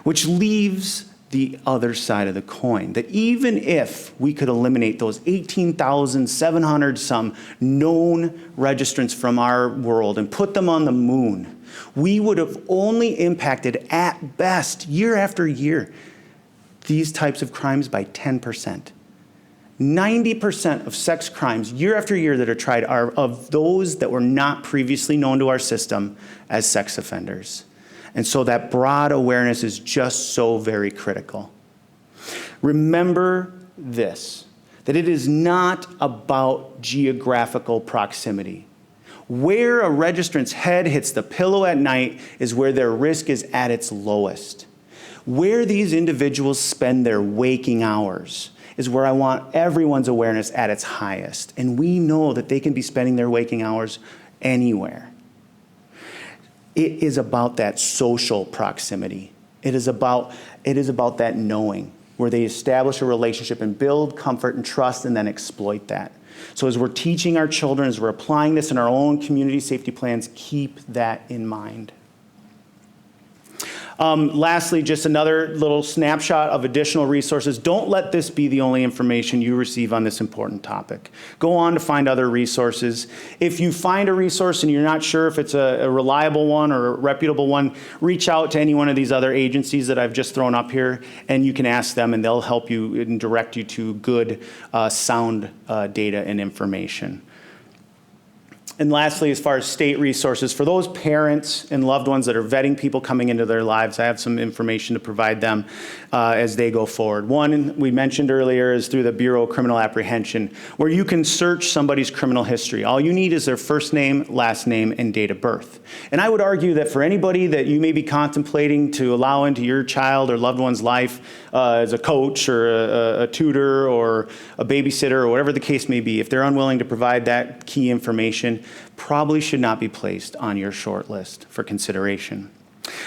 Which leaves the other side of the coin, that even if we could eliminate those 18,700 some known registrants from our world and put them on the moon, we would have only impacted at best, year after year, these types of crimes by 10%. 90% of sex crimes year after year that are tried are of those that were not previously known to our system as sex offenders. And so that broad awareness is just so very critical. Remember this, that it is not about geographical proximity. Where a registrant's head hits the pillow at night is where their risk is at its lowest. Where these individuals spend their waking hours is where I want everyone's awareness at its highest. And we know that they can be spending their waking hours anywhere. It is about that social proximity. It is about that knowing, where they establish a relationship and build comfort and trust and then exploit that. So as we're teaching our children, as we're applying this in our own community safety plans, keep that in mind. Lastly, just another little snapshot of additional resources. Don't let this be the only information you receive on this important topic. Go on to find other resources. If you find a resource and you're not sure if it's a reliable one or a reputable one, reach out to any one of these other agencies that I've just thrown up here, and you can ask them, and they'll help you and direct you to good, sound data and information. And lastly, as far as state resources, for those parents and loved ones that are vetting people coming into their lives, I have some information to provide them as they go forward. One, we mentioned earlier, is through the Bureau of Criminal Apprehension, where you can search somebody's criminal history. All you need is their first name, last name, and date of birth. And I would argue that for anybody that you may be contemplating to allow into your child or loved one's life as a coach or a tutor or a babysitter or whatever the case may be, if they're unwilling to provide that key information, probably should not be placed on your short list for consideration.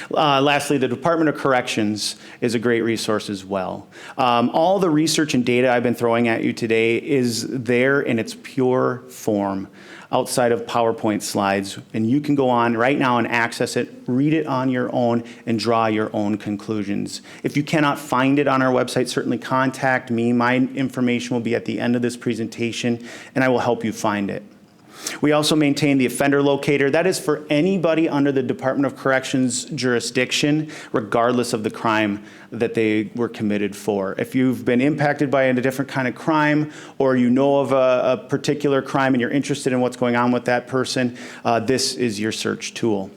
Lastly, the Department of Corrections is a great resource as well. All the research and data I've been throwing at you today is there in its pure form outside of PowerPoint slides, and you can go on right now and access it, read it on your own, and draw your own conclusions. If you cannot find it on our website, certainly contact me. My information will be at the end of this presentation, and I will help you find it. We also maintain the offender locator. That is for anybody under the Department of Corrections jurisdiction, regardless of the crime that they were committed for. If you've been impacted by a different kind of crime, or you know of a particular crime and you're interested in what's going on with that person, this is your search tool.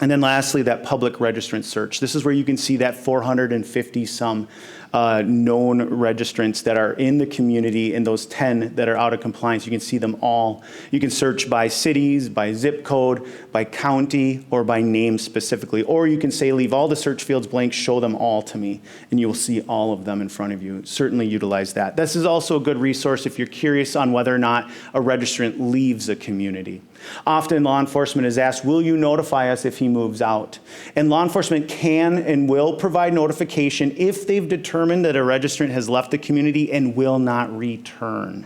And then lastly, that public registrant search. This is where you can see that 450 some known registrants that are in the community, and those 10 that are out of compliance. You can see them all. You can search by cities, by zip code, by county, or by name specifically. Or you can say, leave all the search fields blank, show them all to me, and you will see all of them in front of you. Certainly utilize that. This is also a good resource if you're curious on whether or not a registrant leaves a community. Often law enforcement is asked, will you notify us if he moves out? And law enforcement can and will provide notification if they've determined that a registrant has left the community and will not return.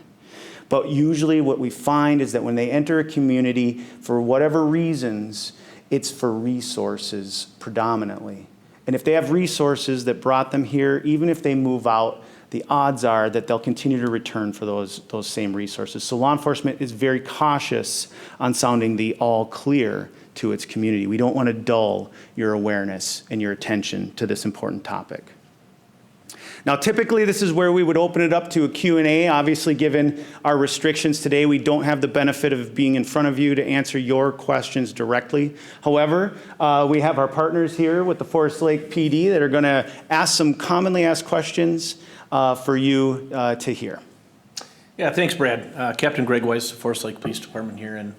But usually what we find is that when they enter a community, for whatever reasons, it's for resources predominantly. And if they have resources that brought them here, even if they move out, the odds are that they'll continue to return for those same resources. So law enforcement is very cautious on sounding the all clear to its community. We don't want to dull your awareness and your attention to this important topic. Now, typically, this is where we would open it up to a Q&A. Obviously, given our restrictions today, we don't have the benefit of being in front of you to answer your questions directly. However, we have our partners here with the Forest Lake PD that are going to ask some commonly asked questions for you to hear. Yeah, thanks, Brad. Captain Greg Weiss, Forest Lake Police Department here. And,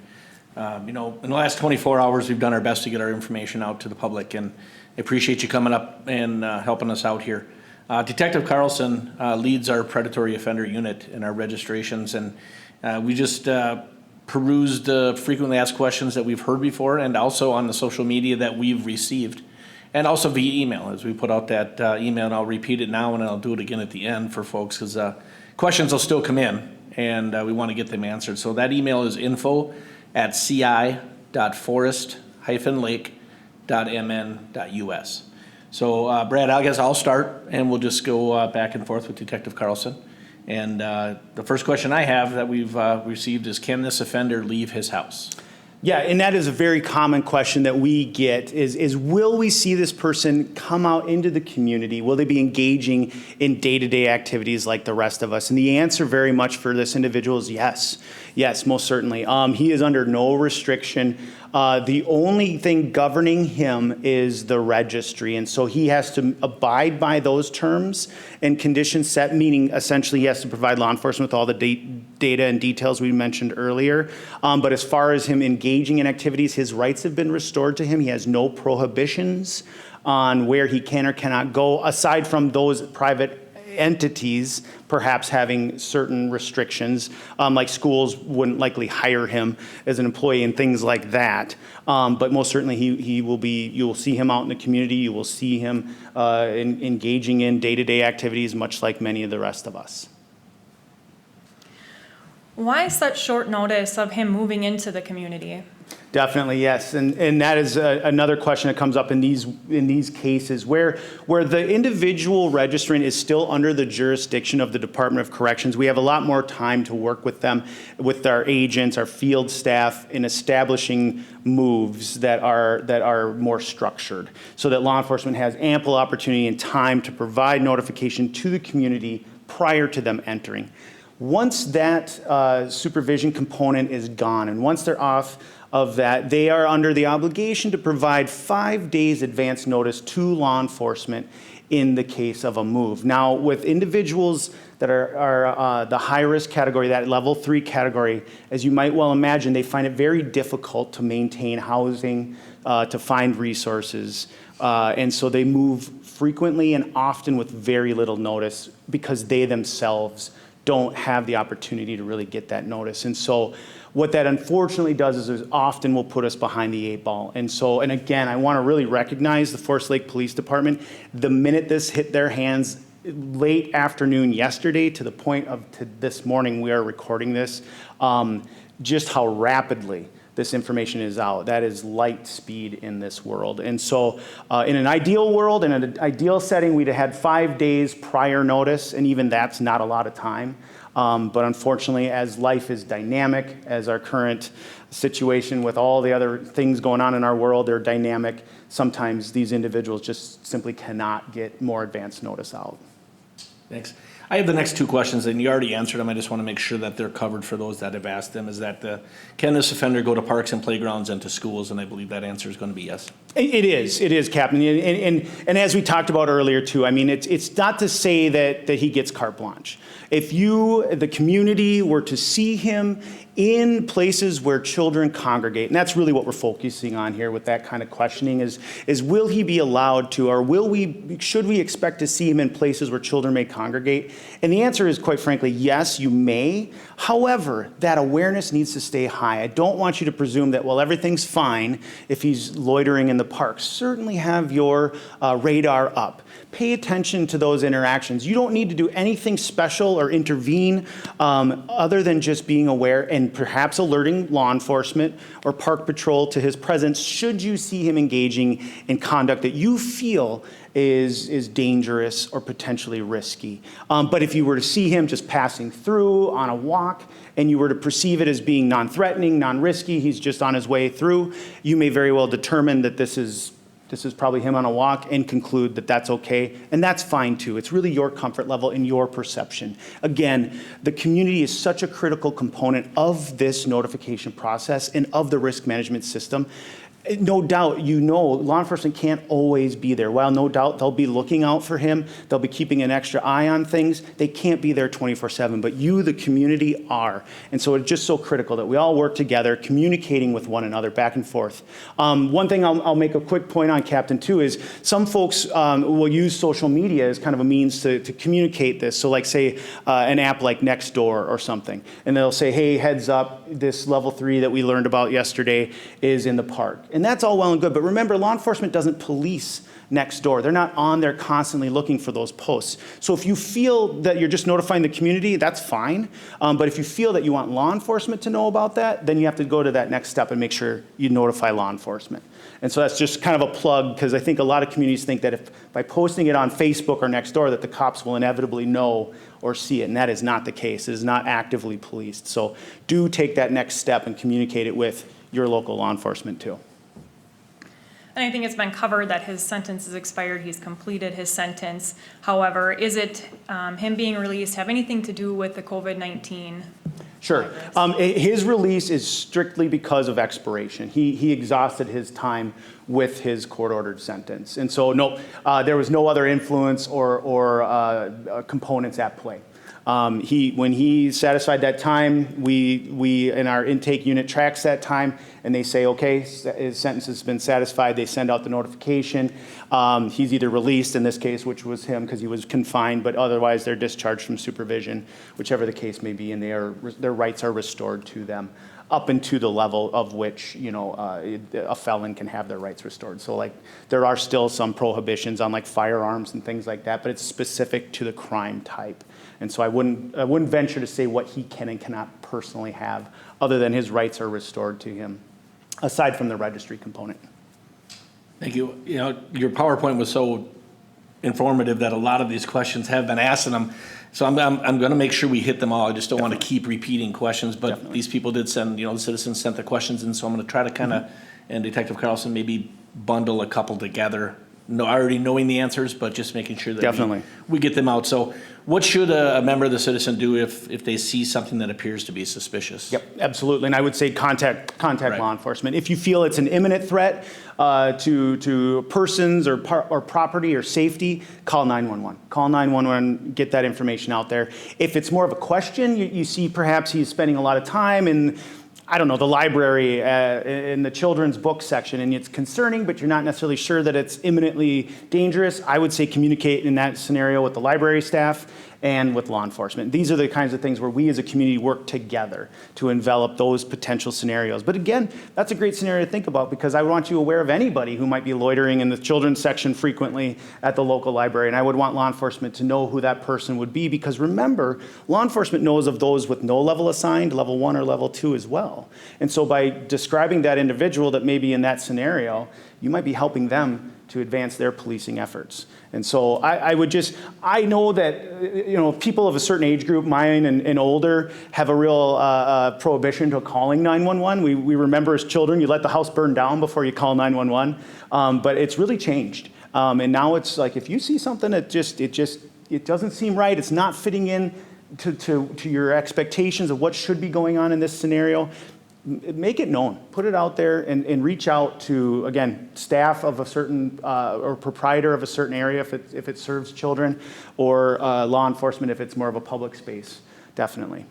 in the last 24 hours, we've done our best to get our information out to the public. And I appreciate you coming up and helping us out here. Detective Carlson leads our predatory offender unit in our registrations. And we just perused the frequently asked questions that we've heard before, and also on the social media that we've received. And also via email, as we put out that email, and I'll repeat it now and I'll do it again at the end for folks, because questions will still come in, and we want to get them answered. So that email is info@ci.forest-lake.mn.us. So Brad, I guess I'll start, and we'll just go back and forth with Detective Carlson. And the first question I have that we've received is, can this offender leave his house? Yeah, and that is a very common question that we get is will we see this person come out into the community? Will they be engaging in day-to-day activities like the rest of us? And the answer very much for this individual is yes. Yes, most certainly. He is under no restriction. The only thing governing him is the registry, and so he has to abide by those terms and conditions set, meaning essentially he has to provide law enforcement with all the data and details we mentioned earlier. But as far as him engaging in activities, his rights have been restored to him. He has no prohibitions on where he can or cannot go, aside from those private entities perhaps having certain restrictions, like schools wouldn't likely hire him as an employee and things like that. But most certainly he will be, you will see him out in the community, you will see him engaging in day-to-day activities, much like many of the rest of us. Why such short notice of him moving into the community? Definitely, yes. And that is another question that comes up in these cases where the individual registrant is still under the jurisdiction of the Department of Corrections. We have a lot more time to work with them, with our agents, our field staff, in establishing moves that are more structured so that law enforcement has ample opportunity and time to provide notification to the community prior to them entering. Once that supervision component is gone and once they're off of that, they are under the obligation to provide 5 days advance notice to law enforcement in the case of a move. Now, with individuals that are the high-risk category, that level 3 category, as you might well imagine, they find it very difficult to maintain housing, to find resources, and so they move frequently and often with very little notice because they themselves don't have the opportunity to really get that notice. And so what that unfortunately does is often will put us behind the 8 ball. And so, and again, I want to really recognize the Forest Lake Police Department. The minute this hit their hands, late afternoon yesterday to the point of to this morning we are recording this, just how rapidly this information is out. That is light speed in this world. And so in an ideal world, in an ideal setting, we'd have had 5 days prior notice, and even that's not a lot of time. But unfortunately, as life is dynamic, as our current situation with all the other things going on in our world, they're dynamic. Sometimes these individuals just simply cannot get more advance notice out. Thanks. I have the next 2 questions, and you already answered them. I just want to make sure that they're covered for those that have asked them. Is that can this offender go to parks and playgrounds and to schools? And I believe that answer is going to be yes. It is, Captain. And as we talked about earlier too, I mean, it's not to say that he gets carte blanche. If you, the community, were to see him in places where children congregate, and that's really what we're focusing on here with that kind of questioning is will he be allowed to, or should we expect to see him in places where children may congregate? And the answer is, quite frankly, yes, you may. However, that awareness needs to stay high. I don't want you to presume that, well, everything's fine if he's loitering in the park. Certainly have your radar up. Pay attention to those interactions. You don't need to do anything special or intervene other than just being aware and perhaps alerting law enforcement or park patrol to his presence should you see him engaging in conduct that you feel is dangerous or potentially risky. But if you were to see him just passing through on a walk and you were to perceive it as being non-threatening, non-risky, he's just on his way through, you may very well determine that this is probably him on a walk and conclude that that's okay, and that's fine too. It's really your comfort level and your perception. Again, the community is such a critical component of this notification process and of the risk management system. No doubt, law enforcement can't always be there. While no doubt they'll be looking out for him, they'll be keeping an extra eye on things, they can't be there 24/7, but you, the community, are. And so it's just so critical that we all work together, communicating with one another back and forth. One thing I'll make a quick point on, Captain, too, is some folks will use social media as kind of a means to communicate this. So like, say, an app like Nextdoor or something, and they'll say, hey, heads up, this level 3 that we learned about yesterday is in the park. And that's all well and good, but remember, law enforcement doesn't police Nextdoor. They're not on there constantly looking for those posts. So if you feel that you're just notifying the community, that's fine. But if you feel that you want law enforcement to know about that, then you have to go to that next step and make sure you notify law enforcement. And so that's just kind of a plug, because I think a lot of communities think that if by posting it on Facebook or Nextdoor that the cops will inevitably know or see it, and that is not the case. It is not actively policed. So do take that next step and communicate it with your local law enforcement too. And I think it's been covered that his sentence is expired, he's completed his sentence. However, is it him being released have anything to do with the COVID-19? Sure. His release is strictly because of expiration. He exhausted his time with his court-ordered sentence. And so, no, there was no other influence or components at play. When he satisfied that time, we in our intake unit tracks that time, and they say, okay, his sentence has been satisfied. They send out the notification. He's either released, in this case, which was him because he was confined, but otherwise they're discharged from supervision, whichever the case may be, and their rights are restored to them up into the level of which, a felon can have their rights restored. So like, there are still some prohibitions on like firearms and things like that, but it's specific to the crime type. And so I wouldn't venture to say what he can and cannot personally have, other than his rights are restored to him, aside from the registry component. Thank you. You know, your PowerPoint was so informative that a lot of these questions have been asked, and I'm going to make sure we hit them all. I just don't want to keep repeating questions, but these people did send, the citizens sent the questions, and so I'm going to try to kind of, and Detective Carlson, maybe bundle a couple together. Already knowing the answers, but just making sure that we get them out. So what should a member of the citizen do if they see something that appears to be suspicious? Yep, absolutely. And I would say contact law enforcement. If you feel it's an imminent threat to persons or property or safety, call 911. Call 911, get that information out there. If it's more of a question, you see perhaps he's spending a lot of time in, I don't know, the library in the children's book section, and it's concerning, but you're not necessarily sure that it's imminently dangerous, I would say communicate in that scenario with the library staff and with law enforcement. These are the kinds of things where we as a community work together to envelop those potential scenarios. But again, that's a great scenario to think about, because I want you aware of anybody who might be loitering in the children's section frequently at the local library. And I would want law enforcement to know who that person would be, because remember, law enforcement knows of those with no level assigned, level 1 or level 2 as well. And so by describing that individual that may be in that scenario, you might be helping them to advance their policing efforts. And so I know that, people of a certain age group, mine and older, have a real prohibition to calling 911. We remember as children, you let the house burn down before you call 911. But it's really changed. And now it's like, if you see something that it doesn't seem right, it's not fitting in to your expectations of what should be going on in this scenario, make it known. Put it out there and reach out to, again, staff of a certain, or proprietor of a certain area if it serves children, or law enforcement if it's more of a public space, definitely.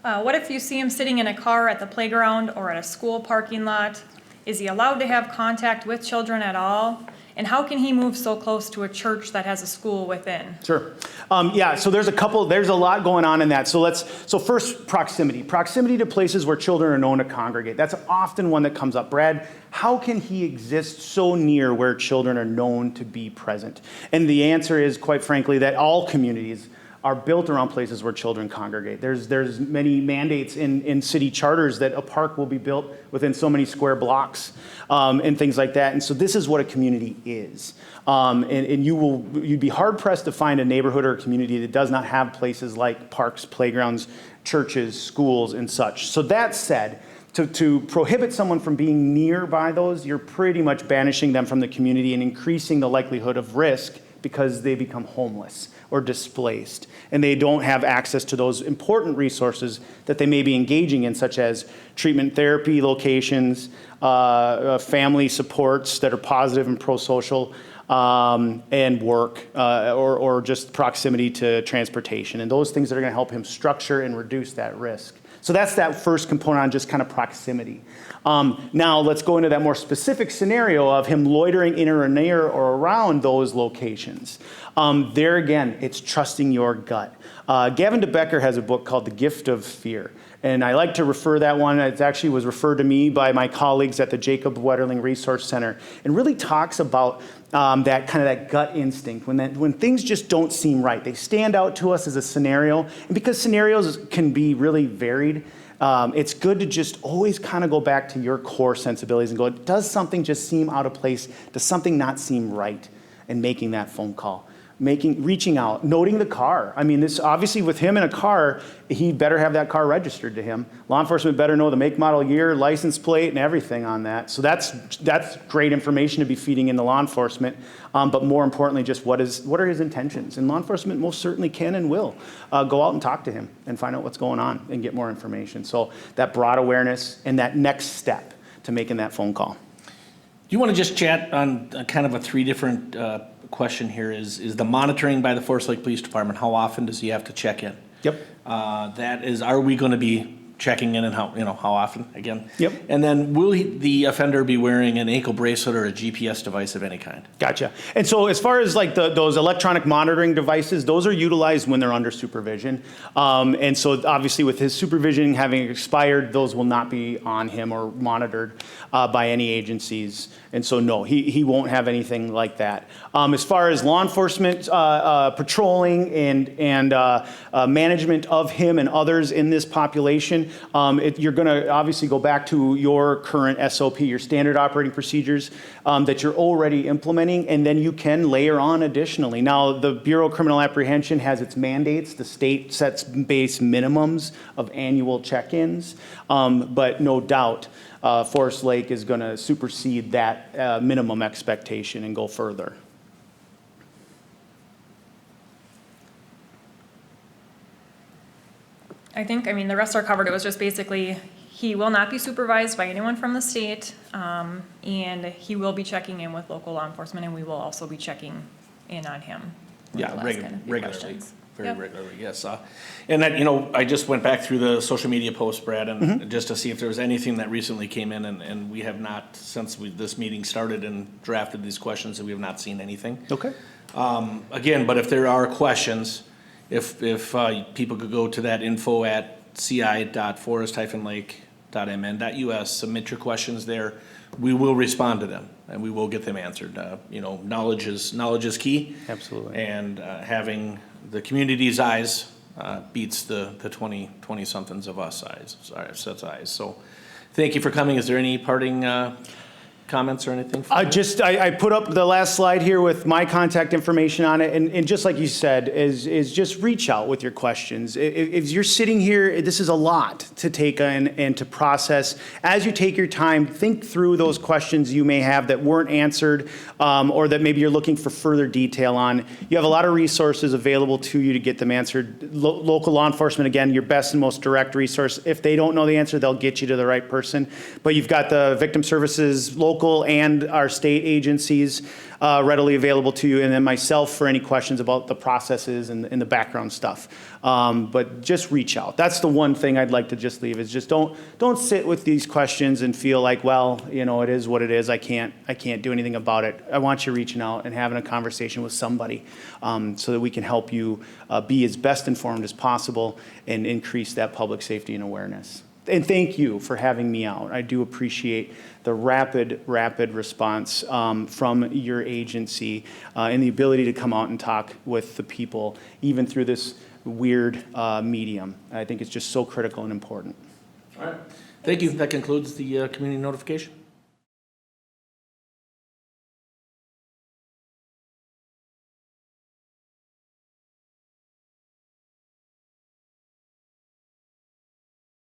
What if you see him sitting in a car at the playground or at a school parking lot? Is he allowed to have contact with children at all? And how can he move so close to a church that has a school within? Sure. So there's a lot going on in that. So first, proximity. Proximity to places where children are known to congregate. That's often one that comes up. Brad, how can he exist so near where children are known to be present? And the answer is, quite frankly, that all communities are built around places where children congregate. There's many mandates in city charters that a park will be built within so many square blocks, and things like that. And so this is what a community is. And you'd be hard pressed to find a neighborhood or a community that does not have places like parks, playgrounds, churches, schools, and such. So that said, to prohibit someone from being nearby those, you're pretty much banishing them from the community and increasing the likelihood of risk, because they become homeless or displaced, and they don't have access to those important resources that they may be engaging in, such as treatment therapy locations, family supports that are positive and pro-social, and work, or just proximity to transportation, and those things that are going to help him structure and reduce that risk. So that's that first component on just kind of proximity. Now let's go into that more specific scenario of him loitering in or near or around those locations. There again, it's trusting your gut. Gavin DeBecker has a book called The Gift of Fear. And I like to refer that one, it actually was referred to me by my colleagues at the Jacob Wetterling Resource Center, and really talks about that gut instinct, when things just don't seem right. They stand out to us as a scenario, and because scenarios can be really varied, it's good to just always kind of go back to your core sensibilities and go, does something just seem out of place? Does something not seem right? And making that phone call. Reaching out, noting the car. I mean, this obviously with him in a car, he better have that car registered to him. Law enforcement better know the make, model, year, license plate, and everything on that. So that's great information to be feeding into law enforcement. But more importantly, just what are his intentions? And law enforcement most certainly can and will go out and talk to him and find out what's going on and get more information. So that broad awareness and that next step to making that phone call. Do you want to just chat on kind of a three different question here is the monitoring by the Forest Lake Police Department. How often does he have to check in? Yep. That is, are we going to be checking in and how often, again? Yep. And then will the offender be wearing an ankle bracelet or a GPS device of any kind? Gotcha. And so as far as like those electronic monitoring devices, those are utilized when they're under supervision. And so obviously with his supervision having expired, those will not be on him or monitored by any agencies. And so no, he won't have anything like that. As far as law enforcement patrolling and management of him and others in this population, you're going to obviously go back to your current SOP, your standard operating procedures that you're already implementing, and then you can layer on additionally. Now, the Bureau of Criminal Apprehension has its mandates. The state sets base minimums of annual check-ins, but no doubt Forest Lake is going to supersede that minimum expectation and go further. I think, the rest are covered. It was just basically, he will not be supervised by anyone from the state, and he will be checking in with local law enforcement, and we will also be checking in on him. with Yeah, the last kind of few regularly, questions. very Yep. regularly, yes. And that, I just went back through the social media posts, Brad, and just to see if there was anything that recently came in, and we have not, since this meeting started and drafted these questions, we have not seen anything. Okay. Again, but if there are questions, if people could go to that info at ci.forest-lake.mn.us, submit your questions there. We will respond to them and we will get them answered. Knowledge is key. Absolutely. And having the community's eyes beats the 20-somethings of us sets eyes. So thank you for coming. Is there any parting comments or anything? I put up the last slide here with my contact information on it, and just like you said, is just reach out with your questions. If you're sitting here, this is a lot to take in and to process. As you take your time, think through those questions you may have that weren't answered, or that maybe you're looking for further detail on. You have a lot of resources available to you to get them answered. Local law enforcement, again, your best and most direct resource. If they don't know the answer, they'll get you to the right person. But you've got the victim services, local and our state agencies readily available to you, and then myself for any questions about the processes and the background stuff. But just reach out. That's the one thing I'd like to just leave is just don't sit with these questions and feel like, well, it is what it is. I can't do anything about it. I want you reaching out and having a conversation with somebody so that we can help you be as best informed as possible and increase that public safety and awareness. And thank you for having me out. I do appreciate the rapid response from your agency and the ability to come out and talk with the people, even through this weird medium. I think it's just so critical and important. All right. Thank you. That concludes the community notification.